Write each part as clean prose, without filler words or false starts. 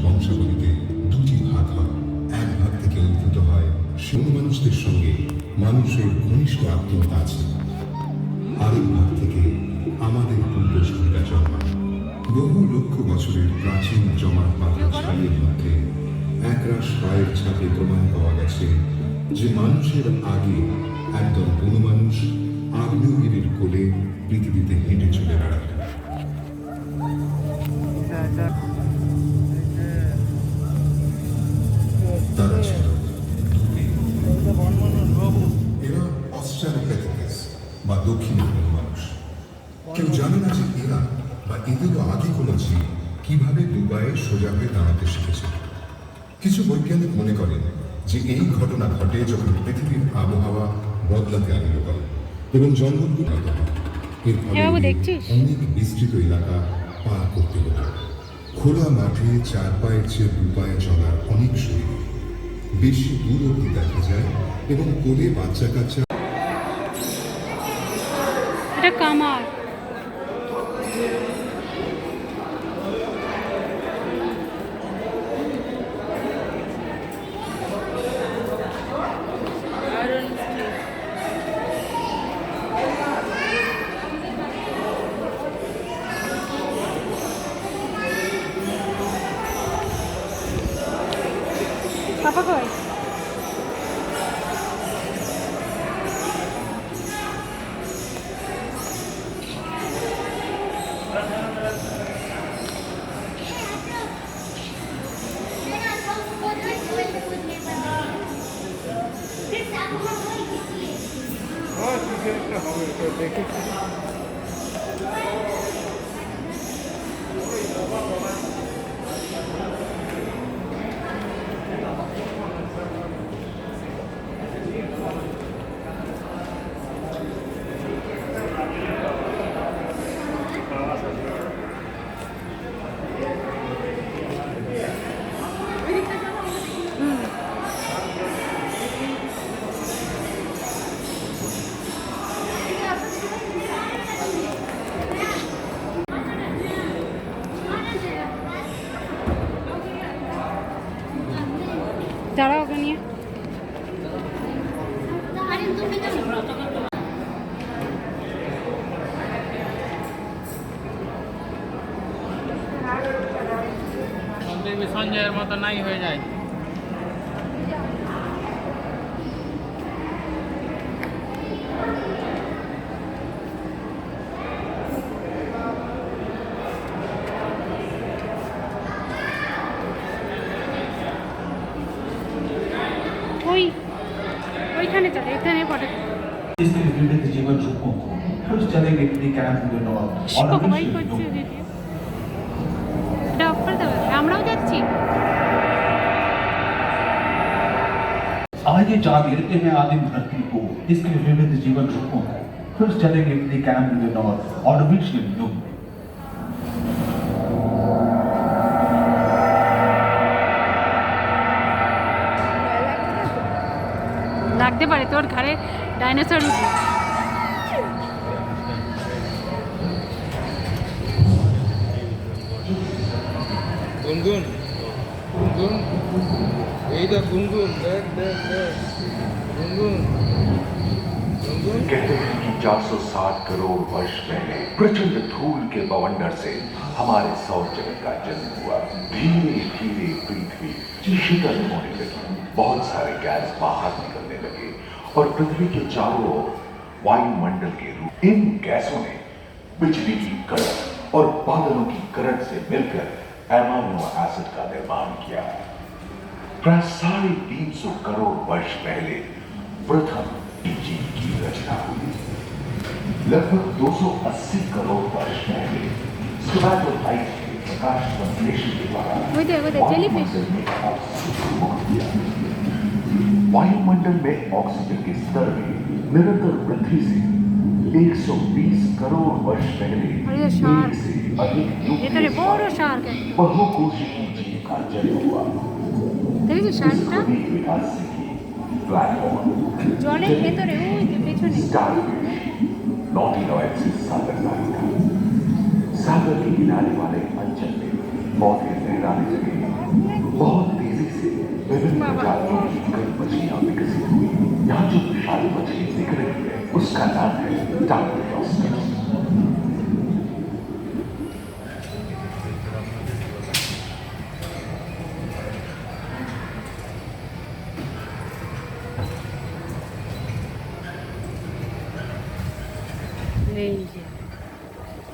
বংশাবলীতে দুটি ভাগ হয়। এক ভাগ থেকে উদ্ভূত হয় সেই মানুষদের সঙ্গে মানুষের ঘনিষ্ঠ আত্মীয়তা আছে, আরেক ভাগ থেকে আমাদের পূর্বসূরীরা জন্মায়। বহু লক্ষ বছরের প্রাচীন জমাট বাঁধা ছাইয়ের মধ্যে একরাশ পায়ের ছাপে প্রমাণ পাওয়া গেছে যে মানুষের আগে একদল বনমানুষ আগ্নেয়গিরির কোলে পৃথিবীতে হেঁটে চলে বেড়াত। তারা ছিল এরা অস্ট্রালোপ্যাথিকাস বা দক্ষিণ মানুষ। কেউ জানে না যে এরা বা এদেরও আগে কোনো জীব কিভাবে দুপায়ে সোজা হয়ে দাঁড়াতে শিখেছে। কিছু বৈজ্ঞানিক মনে করেন যে এই ঘটনা ঘটে যখন পৃথিবীর আবহাওয়া বদলাতে আরম্ভ করে এবং জঙ্গলগুলো এর ফলে অনেক বিস্তৃত এলাকা পার করতে হতো। খোলা মাঠে 4 পায়ের চেয়ে 2 পায়ে চলার অনেক শরীর বেশি দূর অব্দি দেখা যায় এবং কোলে বাচ্চা কাচ্চা। এটা কামার। পাপা কই? দাঁড়াও ওকে নিয়ে। সঞ্জয়ের মতো নাই হয়ে যায়। ওইখানে চলে, এখানে পড়ে। इसके विभिन्न जीवन रूपों को फिर चलेंगे अपनी कैंप में और সবাই করছে ভিডিও। এটা অফ করে দেবে, আমরাও যাচ্ছি। आइए जान लेते हैं आदिम धरती को, इसके विभिन्न जीवन रूपों को फिर चलेंगे अपनी कैंप में और ऑर्बिटल युग में। লাগতে পারে তোর ঘরে ডাইনোসর উঠবে। গুনগুন গুনগুন, এইটা গুনগুন, দেখ দেখ দেখ গুনগুন गुनगुन। कहते हैं कि 460 करोड़ वर्ष पहले प्रचंड धूल के बवंडर से हमारे सौर जगत का जन्म हुआ। धीरे धीरे पृथ्वी शीतल होने लगी, बहुत सारे गैस बाहर निकलने लगे और पृथ्वी के चारों ओर वायुमंडल के रूप इन गैसों ने बिजली की करंट और बादलों की करंट से मिलकर एमाइनो एसिड का निर्माण किया। प्राय 350 करोड़ वर्ष पहले प्रथम जीव की रचना हुई। लगभग 280 करोड़ वर्ष पहले स्टोमैटोलाइट के प्रकाश संश्लेषण के द्वारा वायुमंडल में ऑक्सीजन के स्तर में निरंतर वृद्धि से 120 करोड़ वर्ष पहले एक से अधिक बहुकोशिकीय जीव का जन्म हुआ। विकास से জলের ভেতরে ওই যে পেছনে सागर के किनारे वाले अंचल में पौधे लहराने लगे बहुत तेजी से विभिन्न प्रजातियों की कई मछलियां विकसित हुई। यहाँ जो विशाल मछली दिख रही है उसका नाम है टाइगर लॉबस्टर। এই যে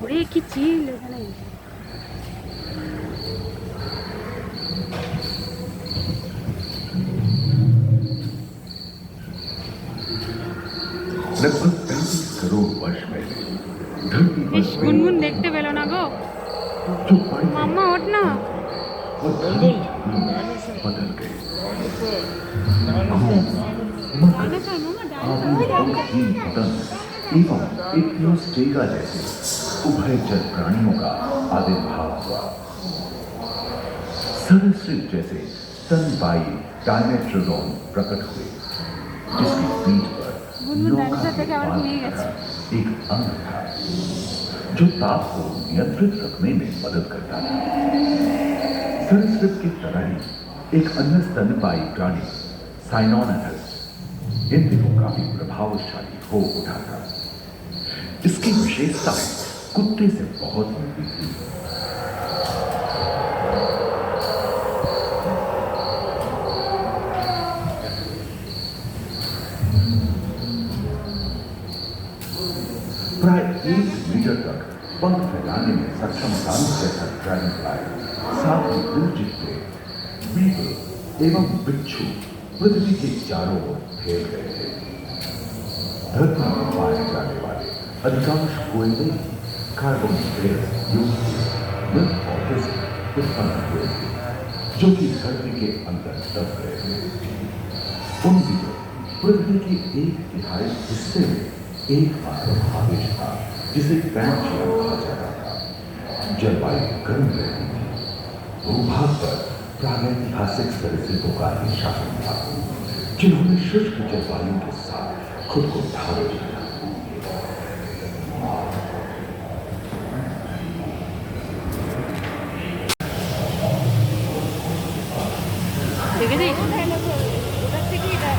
ওরে কি চিল এখানে। लगभग 35 करोड़ वर्ष पहले धरती पर বেশ গুনগুন দেখতে পেলো না গো। जो बड़े মাম্মা ওঠ না। और गुनगुन बदल गए। ডাইনোসর মাম্মা ডাইনোসর। एवं इक्विनोस्टेगा जैसे उभयचर प्राणियों का आविर्भाव हुआ। सरीसृप जैसे स्तनपायी डायमेट्रोडॉन प्रकट हुए, जिसकी पीठ पर गुनगुन नौका डायनासोर के থেকে আবার बाल ঘুমিয়ে की গেছে। तरह एक अंग था जो ताप को नियंत्रित रखने में मदद करता था। सरीसृप की तरह ही एक अन्य स्तनपायी प्राणी साइनोनेटस इन दिनों काफी प्रभावशाली हो उठा था। इसकी विशेषताएं कुत्ते से बहुत मिलती थी। प्राय 1 मीटर तक पंख फैलाने में सक्षम दानव जैसा ड्रैगन फ्लाई, साथ ही दूरचित्ते, बीगल एवं बिच्छू पृथ्वी के चारों ओर फैल गए थे। धरती में पाए जाने वाले अधिकांश कोयले कार्बोनिफेरस युग मृत ऑफिस उत्पन्न हुए थे, जो कि धरती के अंदर दब गए थे। उन दिनों पृथ्वी के 1/3 हिस्से में एकमात्र आवेश था जिसे पैंचियम कहा जाता था। जलवायु गर्म रहती थी। भूभाग पर प्रागैतिहासिक सरीसृपों का ही शासन था, जिन्होंने शुष्क जलवायु के साथ खुद को ढाल दिया। দেখে দেখ ওটার থেকে এটা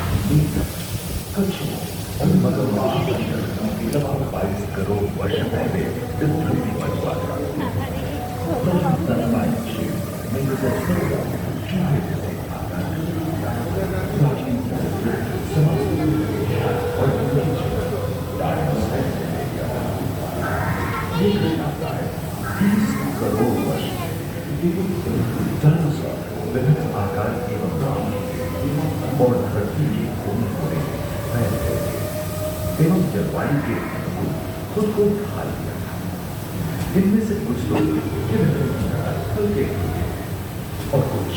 लगभग 22 करोड़ वर्ष पहले इस धरती पर हुआ था। करोड़ वर्ष डायनासोर विभिन्न आकार एवं नाम और धरती के कोने कोने में फैल गए थे एवं जलवायु के अनुकूल खुद को ढाल दिया था। इनमें से कुछ लोग हल्के और कुछ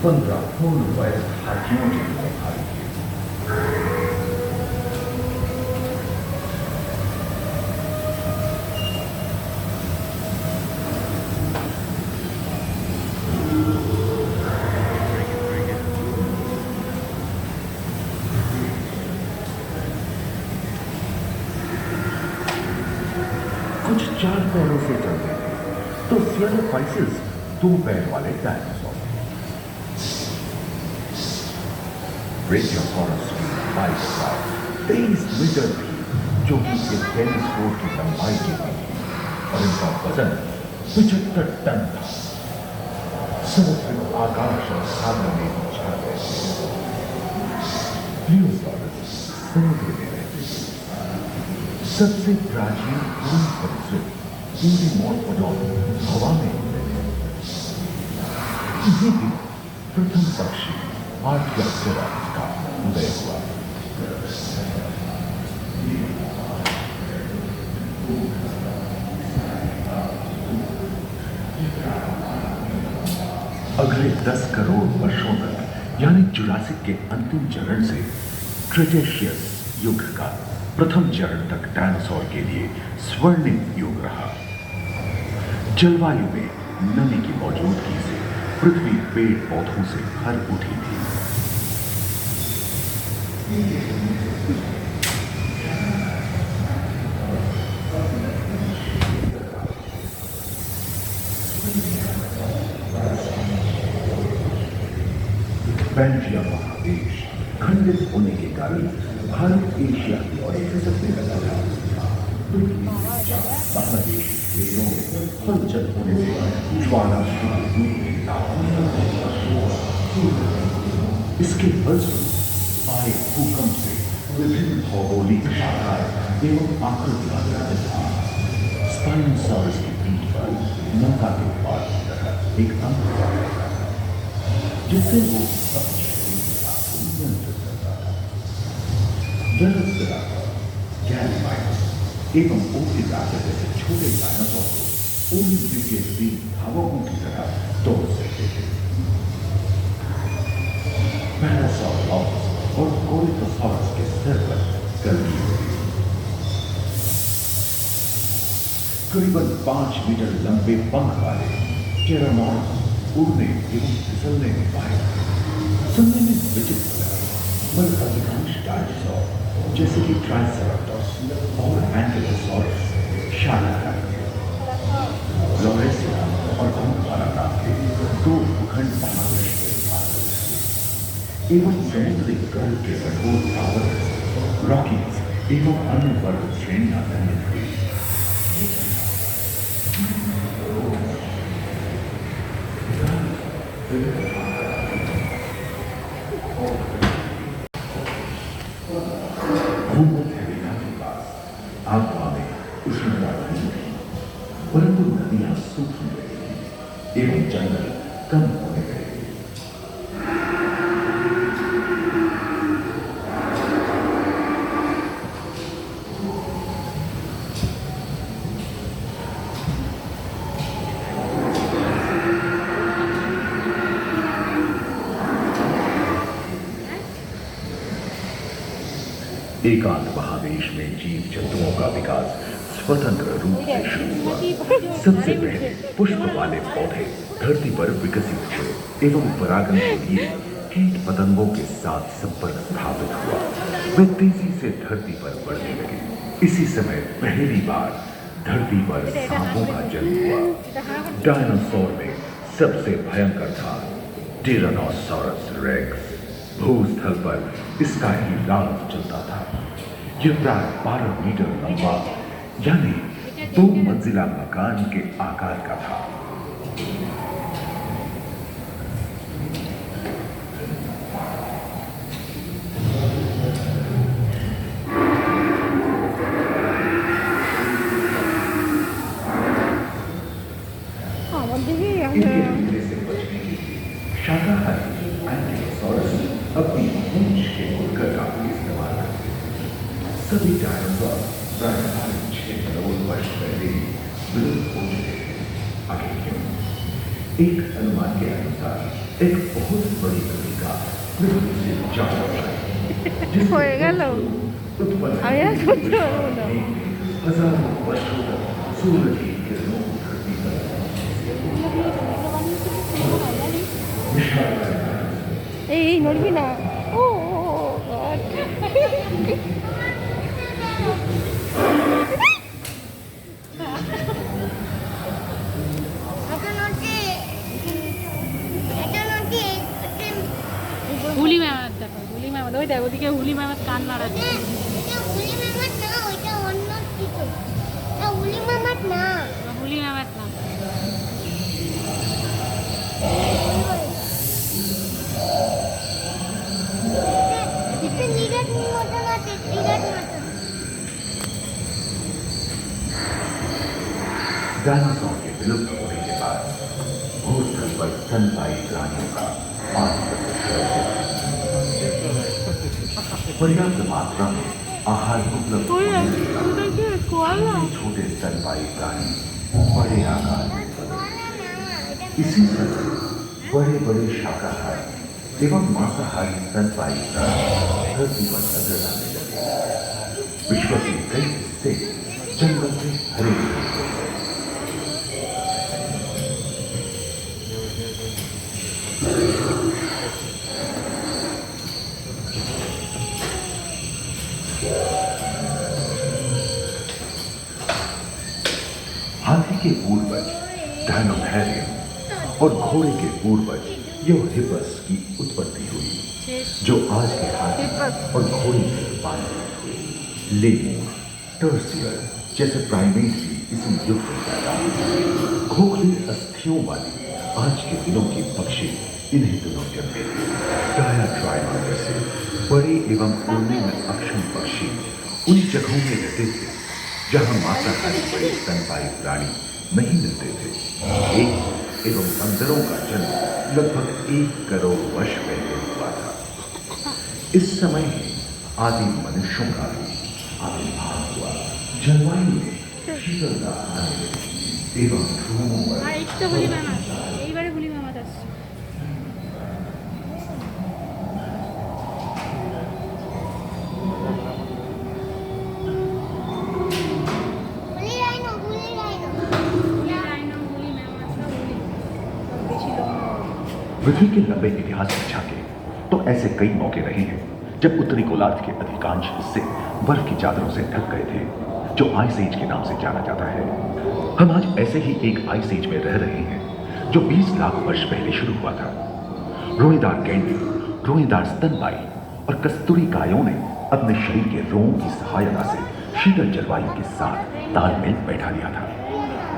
15 पूर्ण वयस्क हाथियों जितने भारी थे। कुछ 4 पैरों से चलते थे तो स्लेडोफाइसिस 2 पैर वाले डायनासोर। ब्रेकियोसॉरस की 23 मीटर थी, जो कि एक टेनिस कोर्ट की लंबाई की थी, और इनका वजन 75 टन था। समुद्र आकाश और सागर में छा गए थे। प्लियोसॉरस समुद्र में रहते थे। सबसे प्राचीन पूर्ण सरीसृप यूडीमॉर्फोडॉन हवा में उड़ते थे। इसी दिन प्रथम पक्षी आर्टियोप्टेरॉप्स का उदय हुआ। अगले 10 करोड़ वर्षों तक यानी जुरासिक के अंतिम चरण से क्रेटेशियस युग का प्रथम चरण तक डायनासोर के लिए स्वर्णिम युग रहा। जलवायु में नमी की मौजूदगी से पृथ्वी पेड़ पौधों से भर उठी थी। पैंजिया महादेश खंडित होने के कारण भारत एशिया की ओर खिसकने लगा था। महादेश वेदों में हलचल होने से ज्वाला इसके फलस्वरूप आए भूकंप से विभिन्न भौगोलिक शाखाएं एवं आकृतियां स्पाइनोसॉरस की पीठ पर नौका के पास की तरह एक अंग जिससे वो अपने शरीर के साथ नियंत्रित करता था। गैलमाइट्स एवं ओटिराटा जैसे छोटे डायनासोर को ओलिंपिक के तीन धावकों की तरह दौड़ सकते थे। पैरासाउरोलॉप्स और कोरिथोसॉरस के सिर पर गर्मी होती। करीबन 5 मीटर लंबे पंख वाले टेरानॉड्स उड़ने एवं फिसलने में माहिर थे। सुनने में विचित्र लगा, पर अधिकांश डायनासोर जैसे कि ट्राइसेराटोप्स और एंकिलोसॉरस शाकाहारी थे। लॉरेसिया और अंगोरा नाम के 2 भूखंड महादेश एवं समुद्री गर्ल के कठोर टावर्स, रॉकीज एवं अन्य पर्वत श्रेणियां निर्मित हुई। भूमध्य के पास आगवा में उष्णता नहीं थी, परंतु नदियां सूखने लगी एवं जंगल कम होने लगे। एकांत महादेश में जीव जंतुओं का विकास स्वतंत्र रूप से शुरू हुआ। सबसे पहले पुष्प वाले पौधे धरती पर विकसित हुए एवं परागण के लिए कीट पतंगों के साथ संपर्क स्थापित हुआ। वे तेजी से धरती पर बढ़ने लगे। इसी समय पहली बार धरती पर सांपों का जन्म हुआ। डायनासोर में सबसे भयंकर था टिरानोसॉरस रेक्स। भूस्थल पर इसका ही राज चलता था। यह प्राय 12 मीटर लंबा यानी 2 मंजिला मकान के आकार का था। इनके हमले से बचने के लिए शाकाहारी एंकिलोसॉरस अपनी पूंछ के उर्गता का इस्तेमाल करते थे। सभी डायनासोर प्राय 6 करोड़ वर्ष पहले विलुप्त हो चुके थे। आगे क्यों? एक अनुमान के अनुसार एक बहुत बड़ी कनिका पृथ्वी से जा रहा है, हजारों वर्षों तक सूरज की किरणों को धरती पर এই নড়বি না ও হুলি ম্যামাত দেখো, হুলি ম্যামাত ওই দেখো, ওদিকে হুলি ম্যামাত কান নাড়াচ্ছে। হুলি ম্যামাত না। डायनासोर के विलुप्त होने के बाद भूस्थल पर स्तनपायी प्राणियों का 5% पर्याप्त मात्रा में आहार उपलब्ध होने के कारण छोटे स्तनपायी प्राणी बड़े आकार में बदले। इसी समय बड़े बड़े शाकाहारी एवं मांसाहारी स्तनपायी प्राणी धरती पर नजर आने लगे। विश्व के कई हिस्से जंगल से भरे हुए थे। हाथी के पूर्वज डायनोथेरियम और घोड़े के पूर्वज यूहिपस की उत्पत्ति हुई। जो आज के हाथी और घोड़े से बांधे हुए लेमूर, टर्सियर जैसे प्राइमेट भी इसी युग में पैदा हुए। खोखले अस्थियों वाली आज के दिनों के पक्षी इन्हीं दिनों जन्मे थे। डायाट्राइमा जैसे बड़े एवं उड़ने में अक्षम पक्षी उन जगहों में रहते थे जहां मांसाहारी बड़े स्तनपायी प्राणी नहीं मिलते थे। एक एवं बंदरों का जन्म लगभग 1 करोड़ वर्ष पहले हुआ था। इस समय ही आदि मनुष्यों का भी आविर्भाव हुआ। जलवायु में शीतलता आने लगी एवं ध्रुवों पर আর এই তো বলি মামা এইবারে বলি মামা আসছে Bully rhino, bully rhino. বলি রাইনো বলি মামা বলি বেশি লম্বা पृथ्वी के लंबे इतिहास में झांके तो ऐसे कई मौके रहे हैं जब उत्तरी गोलार्ध के अधिकांश हिस्से बर्फ की चादरों से ढक गए थे, जो आइस एज के नाम से जाना जाता है। हम आज ऐसे ही एक आइस एज में रह रहे हैं जो 20 लाख वर्ष पहले शुरू हुआ था। रोएदार गैंडे, रोएदार स्तनपायी और कस्तूरी गायों ने अपने शरीर के रोम की सहायता से शीतल जलवायु के साथ तालमेल बैठा लिया था।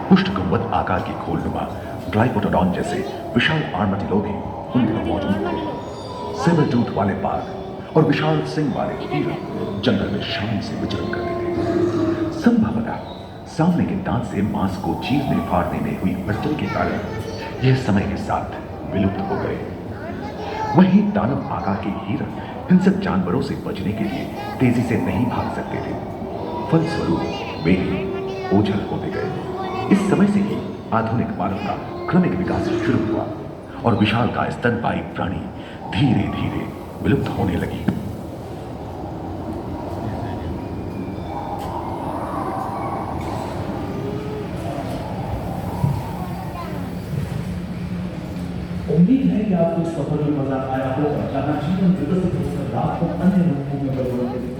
पुष्ट गुंबद आकार की खोलनुमा ग्लाइकोटोडॉन जैसे विशाल आर्माडिलो भी उन दिनों मौजूद थे। सेबर टूथ वाले बाघ और विशाल सिंह वाले हिरण जंगल में शान से विचरण करते थे। संभवतः सामने के दांत से मांस को चीरने फाड़ने में हुई अड़चन के कारण यह समय के साथ विलुप्त हो गए। वहीं दानव आकार के हिरण हिंसक जानवरों से बचने के लिए तेजी से नहीं भाग सकते थे। फलस्वरूप वे ही ओझल होते गए। इस समय से ही आधुनिक मानव का क्रमिक विकास शुरू हुआ और विशाल का स्तनपायी प्राणी धीरे धीरे विलुप्त होने लगी। उम्मीद है कि आपको इस सफर में मजा आया होगा, जहां जीवन विकसित होकर रात को अन्य रूपों में परिवर्तित